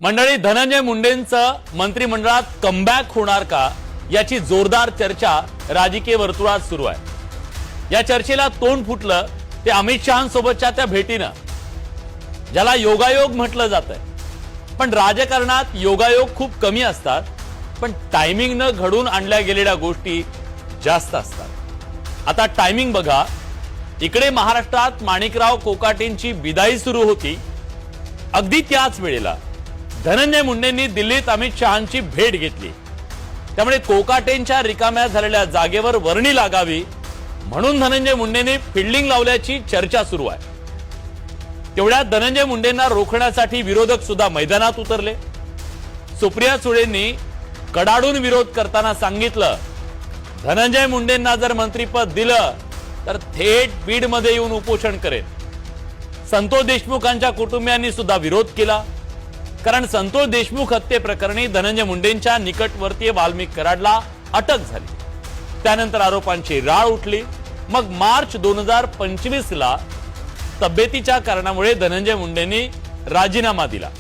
मंडळी, धनंजय मुंडेंचं मंत्रिमंडळात कमबॅक होणार का याची जोरदार चर्चा राजकीय वर्तुळात सुरू आहे। या चर्चेला तोंड फुटलं ते अमित शहांसोबतच्या त्या भेटीनं, ज्याला योगायोग म्हटलं जातंय। पण राजकारणात योगायोग खूप कमी असतात, पण टायमिंगनं घडून आणल्या गेलेल्या गोष्टी जास्त असतात। आता टायमिंग बघा, इकडे महाराष्ट्रात माणिकराव कोकाटेंची विदाई सुरू होती, अगदी त्याच वेळेला धनंजय मुंडेंनी दिल्लीत अमित शहांची भेट घेतली। त्यामुळे कोकाटेंच्या रिकाम्या झालेल्या जागेवर वर्णी लागावी म्हणून धनंजय मुंडेंनी फिल्डिंग लावल्याची चर्चा सुरू आहे। तेवढ्यात धनंजय मुंडेंना रोखण्यासाठी विरोधक सुद्धा मैदानात उतरले। सुप्रिया सुळेंनी कडाडून विरोध करताना सांगितलं, धनंजय मुंडेंना जर मंत्रिपद दिलं तर थेट बीडमध्ये येऊन उपोषण करेल। संतोष देशमुखांच्या कुटुंबियांनी सुद्धा विरोध केला, कारण संतोष देशमुख हत्ये प्रकरणी धनंजय मुंडेंच्या निकटवर्तीय वाल्मिक कराडला अटक झाली। त्यानंतर आरोपांची राळ उठली। मग मार्च 2025 ला तब्येतीच्या कारणामुळे धनंजय मुंडेंनी राजीनामा दिला।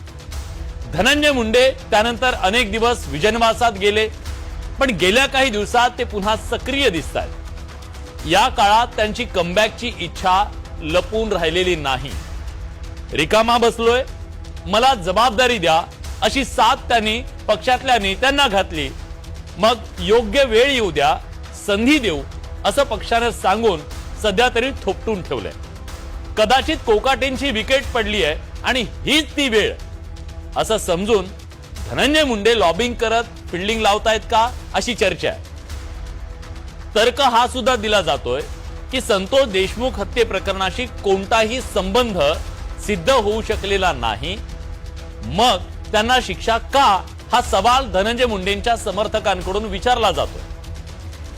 धनंजय मुंडे त्यानंतर अनेक दिवस विजनवासात गेले, पण गेल्या काही दिवसात ते पुन्हा सक्रिय दिसतात। या काळात त्यांची कमबॅकची इच्छा लपून राहिलेली नाही। रिकामा बसलोय, मला जबाबदारी द्या अशी साथ त्यांनी पक्षातल्या नेत्यांना घातली। मग योग्य वेळ येऊ द्या, संधी देऊ असं पक्षाने सांगून सध्या तरी थोपटून ठेवलंय। कदाचित कोकाटेंची विकेट पडली आहे आणि हीच ती वेळ असं समजून धनंजय मुंडे लॉबिंग करत फिल्डिंग लावतायत का अशी चर्चा आहे। तर्क हा सुद्धा दिला जातोय की संतोष देशमुख हत्ये प्रकरणाशी कोणताही संबंध सिद्ध होऊ शकलेला नाही, मग त्यांना शिक्षा का हा सवाल धनंजय मुंडेंच्या समर्थकांकडून विचारला जातोय।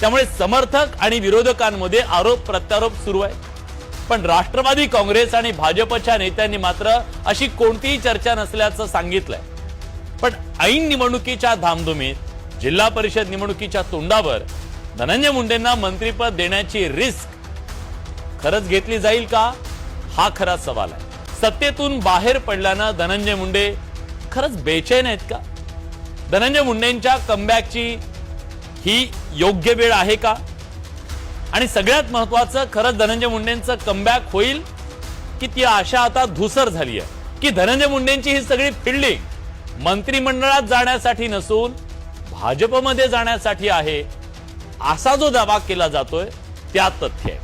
त्यामुळे समर्थक आणि विरोधकांमध्ये आरोप प्रत्यारोप सुरू आहे। पण राष्ट्रवादी काँग्रेस आणि भाजपच्या नेत्यांनी मात्र अशी कोणतीही चर्चा नसल्याचं सांगितलंय। पण ऐन निवडणुकीच्या धामधुमीत जिल्हा परिषद निवडणुकीच्या तोंडावर धनंजय मुंडेंना मंत्रिपद देण्याची रिस्क खरंच घेतली जाईल का, हा खरा सवाल आहे। सत्तेतून बाहेर पडल्यानं धनंजय मुंडे खरंच बेचैन आहेत का? धनंजय मुंडेंच्या कमबॅकची ही योग्य वेळ आहे का? आणि सगळ्यात महत्त्वाचं, खरंच धनंजय मुंडेंचं कमबॅक होईल की ती आशा आता धुसर झाली आहे, की धनंजय मुंडेंची ही सगळी फिल्डिंग मंत्रिमंडळात जाण्यासाठी नसून भाजपमध्ये जाण्यासाठी आहे, असा जो दावा केला जातोय त्यात तथ्य आहे।